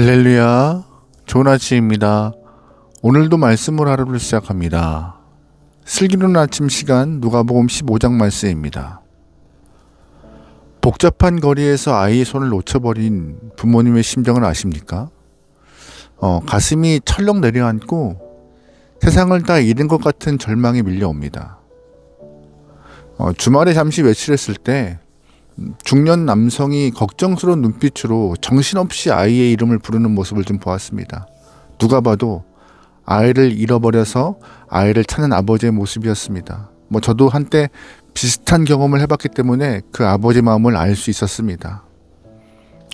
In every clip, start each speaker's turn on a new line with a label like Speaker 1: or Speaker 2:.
Speaker 1: 할렐루야, 좋은 아침입니다. 오늘도 말씀으로 하루를 시작합니다. 슬기로운 아침 시간 누가복음 15장 말씀입니다. 복잡한 거리에서 아이의 손을 놓쳐버린 부모님의 심정을 아십니까? 가슴이 철렁 내려앉고 세상을 다 잃은 것 같은 절망이 밀려옵니다. 주말에 잠시 외출했을 때 중년 남성이 걱정스러운 눈빛으로 정신없이 아이의 이름을 부르는 모습을 좀 보았습니다. 누가 봐도 아이를 잃어버려서 아이를 찾는 아버지의 모습이었습니다. 저도 한때 비슷한 경험을 해봤기 때문에 그 아버지 마음을 알 수 있었습니다.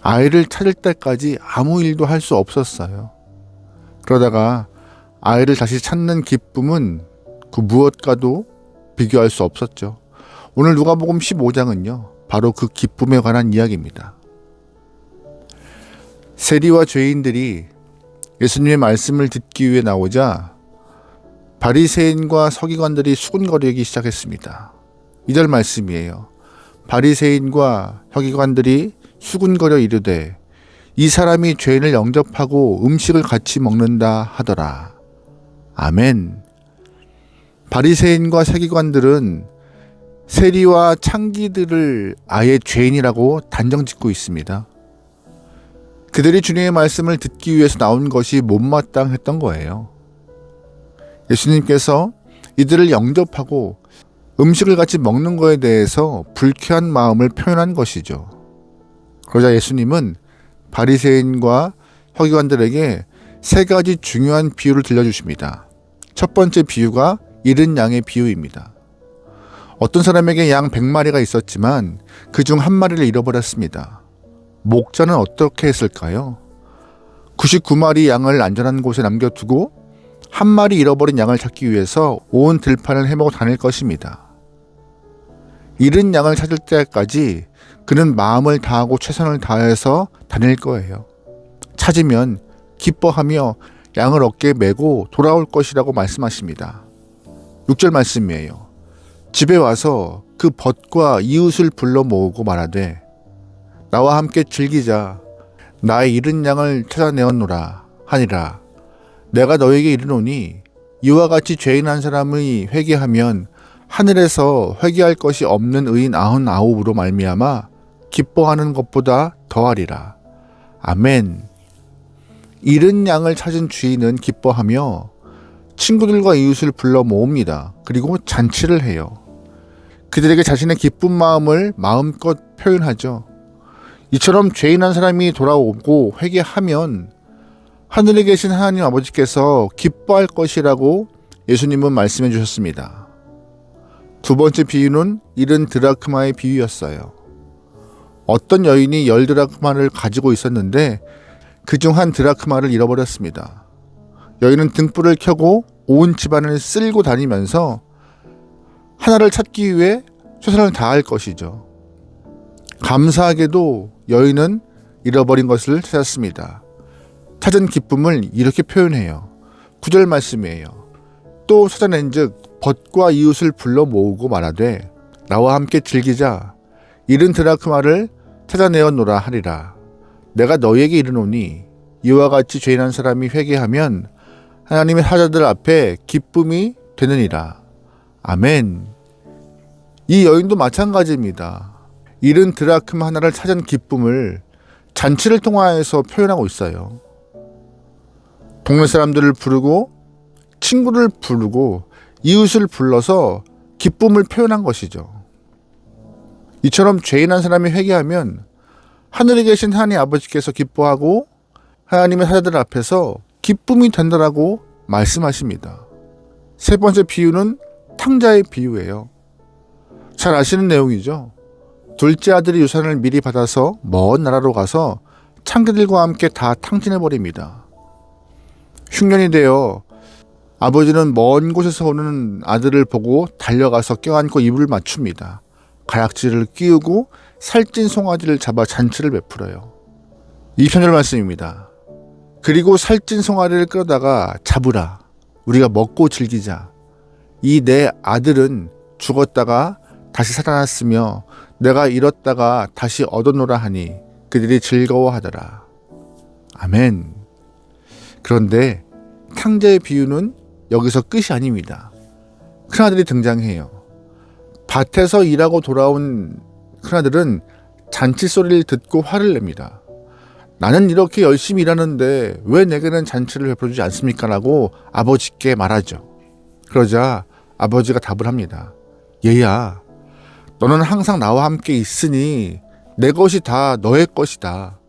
Speaker 1: 아이를 찾을 때까지 아무 일도 할 수 없었어요. 그러다가 아이를 다시 찾는 기쁨은 그 무엇과도 비교할 수 없었죠. 오늘 누가복음 15장은요. 바로 그 기쁨에 관한 이야기입니다. 세리와 죄인들이 예수님의 말씀을 듣기 위해 나오자 바리새인과 서기관들이 수군거리기 시작했습니다. 2절 말씀이에요. 바리새인과 서기관들이 수군거려 이르되 이 사람이 죄인을 영접하고 음식을 같이 먹는다 하더라. 아멘. 바리새인과 서기관들은 세리와 창기들을 아예 죄인이라고 단정짓고 있습니다. 그들이 주님의 말씀을 듣기 위해서 나온 것이 못마땅했던 거예요. 예수님께서 이들을 영접하고 음식을 같이 먹는 것에 대해서 불쾌한 마음을 표현한 것이죠. 그러자 예수님은 바리새인과 서기관들에게 세 가지 중요한 비유를 들려주십니다. 첫 번째 비유가 잃은 양의 비유입니다. 어떤 사람에게 양 100마리가 있었지만 그중 한 마리를 잃어버렸습니다. 목자는 어떻게 했을까요? 99마리 양을 안전한 곳에 남겨두고 한 마리 잃어버린 양을 찾기 위해서 온 들판을 헤매고 다닐 것입니다. 잃은 양을 찾을 때까지 그는 마음을 다하고 최선을 다해서 다닐 거예요. 찾으면 기뻐하며 양을 어깨에 메고 돌아올 것이라고 말씀하십니다. 6절 말씀이에요. 집에 와서 그 벗과 이웃을 불러 모으고 말하되 나와 함께 즐기자. 나의 잃은 양을 찾아내었노라 하니라. 내가 너에게 이르노니 이와 같이 죄인 한 사람이 회개하면 하늘에서 회개할 것이 없는 의인 99으로 말미암아 기뻐하는 것보다 더하리라. 아멘. 잃은 양을 찾은 주인은 기뻐하며 친구들과 이웃을 불러 모읍니다. 그리고 잔치를 해요. 그들에게 자신의 기쁜 마음을 마음껏 표현하죠. 이처럼 죄인 한 사람이 돌아오고 회개하면 하늘에 계신 하나님 아버지께서 기뻐할 것이라고 예수님은 말씀해 주셨습니다. 두 번째 비유는 잃은 드라크마의 비유였어요. 어떤 여인이 10드라크마를 가지고 있었는데 그중 한 드라크마를 잃어버렸습니다. 여인은 등불을 켜고 온 집안을 쓸고 다니면서 하나를 찾기 위해 최선을 다할 것이죠. 감사하게도 여인은 잃어버린 것을 찾았습니다. 찾은 기쁨을 이렇게 표현해요. 9절 말씀이에요. 또 찾아낸 즉 벗과 이웃을 불러 모으고 말하되 나와 함께 즐기자. 잃은 드라크마를 찾아내었노라 하리라. 내가 너희에게 이르노니 이와 같이 죄인 한 사람이 회개하면 하나님의 사자들 앞에 기쁨이 되느니라. 아멘. 이 여인도 마찬가지입니다. 잃은 드라크마 하나를 찾은 기쁨을 잔치를 통하여서 표현하고 있어요. 동네 사람들을 부르고 친구를 부르고 이웃을 불러서 기쁨을 표현한 것이죠. 이처럼 죄인 한 사람이 회개하면 하늘에 계신 하나님 아버지께서 기뻐하고 하나님의 사자들 앞에서 기쁨이 된다라고 말씀하십니다. 세 번째 비유는 탕자의 비유예요. 잘 아시는 내용이죠. 둘째 아들이 유산을 미리 받아서 먼 나라로 가서 창기들과 함께 다 탕진해버립니다. 흉년이 되어 아버지는 먼 곳에서 오는 아들을 보고 달려가서 껴안고 입을 맞춥니다. 가락지를 끼우고 살찐 송아지를 잡아 잔치를 베풀어요. 2편절 말씀입니다. 그리고 살찐 송아리를 끌어다가 잡으라. 우리가 먹고 즐기자. 이 내 아들은 죽었다가 다시 살아났으며 내가 잃었다가 다시 얻어노라 하니 그들이 즐거워하더라. 아멘. 그런데 탕자의 비유는 여기서 끝이 아닙니다. 큰아들이 등장해요. 밭에서 일하고 돌아온 큰아들은 잔치 소리를 듣고 화를 냅니다. 나는 이렇게 열심히 일하는데 왜 내게는 잔치를 베풀어주지 않습니까? 라고 아버지께 말하죠. 그러자 아버지가 답을 합니다. 얘야, 너는 항상 나와 함께 있으니 내 것이 다 너의 것이다.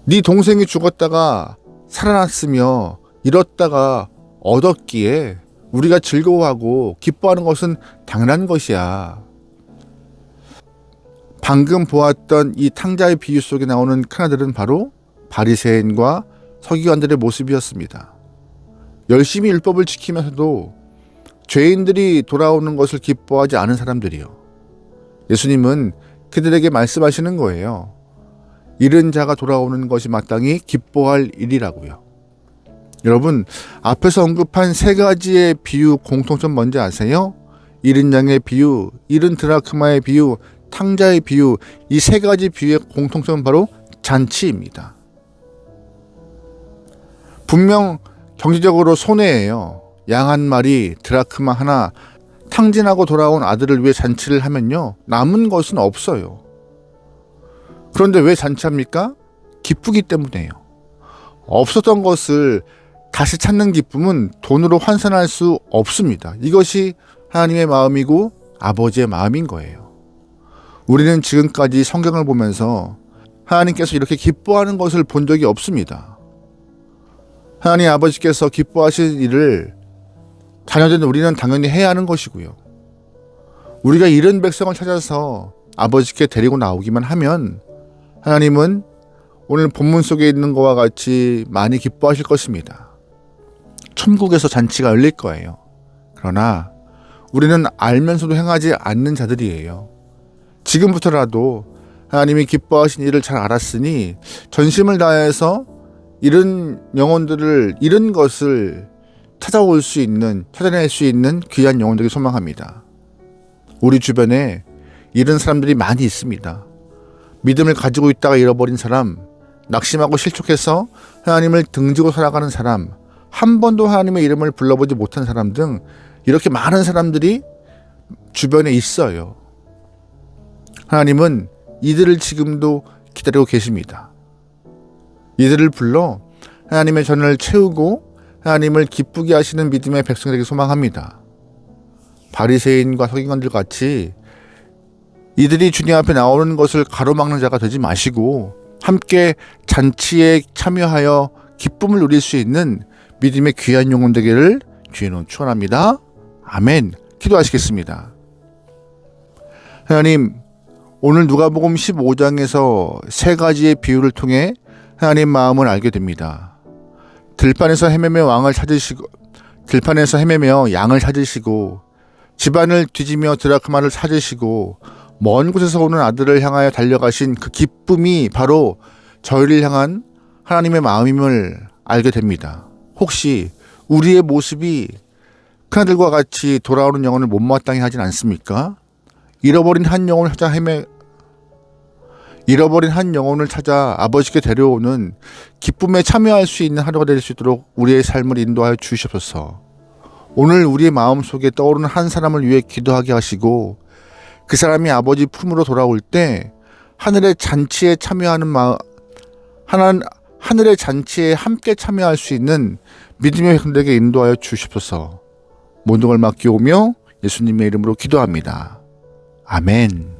Speaker 1: 네 동생이 죽었다가 살아났으며 잃었다가 얻었기에 우리가 즐거워하고 기뻐하는 것은 당연한 것이야. 방금 보았던 이 탕자의 비유 속에 나오는 큰아들은 바로 바리새인과 서기관들의 모습이었습니다. 열심히 율법을 지키면서도 죄인들이 돌아오는 것을 기뻐하지 않은 사람들이요. 예수님은 그들에게 말씀하시는 거예요. 잃은 자가 돌아오는 것이 마땅히 기뻐할 일이라고요. 여러분, 앞에서 언급한 세 가지의 비유 공통점 뭔지 아세요? 잃은 양의 비유, 잃은 드라크마의 비유, 탕자의 비유, 이 세 가지 비유의 공통점은 바로 잔치입니다. 분명 경제적으로 손해예요. 양 한 마리, 드라크마 하나, 탕진하고 돌아온 아들을 위해 잔치를 하면요, 남은 것은 없어요. 그런데 왜 잔치합니까? 기쁘기 때문이에요. 없었던 것을 다시 찾는 기쁨은 돈으로 환산할 수 없습니다. 이것이 하나님의 마음이고 아버지의 마음인 거예요. 우리는 지금까지 성경을 보면서 하나님께서 이렇게 기뻐하는 것을 본 적이 없습니다. 하나님 아버지께서 기뻐하시는 일을 자녀된 우리는 당연히 해야 하는 것이고요. 우리가 잃은 백성을 찾아서 아버지께 데리고 나오기만 하면 하나님은 오늘 본문 속에 있는 것과 같이 많이 기뻐하실 것입니다. 천국에서 잔치가 열릴 거예요. 그러나 우리는 알면서도 행하지 않는 자들이에요. 지금부터라도 하나님이 기뻐하신 일을 잘 알았으니 전심을 다해서 잃은 영혼들을, 잃은 것을 찾아올 수 있는, 찾아낼 수 있는 귀한 영혼들이 소망합니다. 우리 주변에 잃은 사람들이 많이 있습니다. 믿음을 가지고 있다가 잃어버린 사람, 낙심하고 실족해서 하나님을 등지고 살아가는 사람, 한 번도 하나님의 이름을 불러보지 못한 사람 등 이렇게 많은 사람들이 주변에 있어요. 하나님은 이들을 지금도 기다리고 계십니다. 이들을 불러 하나님의 전을 채우고 하나님을 기쁘게 하시는 믿음의 백성들에게 소망합니다. 바리새인과 서기관들 같이 이들이 주님 앞에 나오는 것을 가로막는 자가 되지 마시고 함께 잔치에 참여하여 기쁨을 누릴 수 있는 믿음의 귀한 영혼 되기를 주의는 축원합니다. 아멘. 기도하시겠습니다. 하나님, 오늘 누가복음 15장에서 세 가지의 비유를 통해 하나님 마음을 알게 됩니다. 들판에서 헤매며 양을 찾으시고 집안을 뒤지며 드라크마를 찾으시고 먼 곳에서 오는 아들을 향하여 달려가신 그 기쁨이 바로 저희를 향한 하나님의 마음임을 알게 됩니다. 혹시 우리의 모습이 큰아들과 같이 돌아오는 영혼을 못마땅히 하진 않습니까? 잃어버린 한 영혼을 찾아 아버지께 데려오는 기쁨에 참여할 수 있는 하루가 될 수 있도록 우리의 삶을 인도하여 주시옵소서. 오늘 우리의 마음속에 떠오르는 한 사람을 위해 기도하게 하시고 그 사람이 아버지 품으로 돌아올 때 하늘의 잔치에 함께 참여할 수 있는 믿음의 백성들에게 인도하여 주시옵소서. 모든 걸 맡기오며 예수님의 이름으로 기도합니다. 아멘.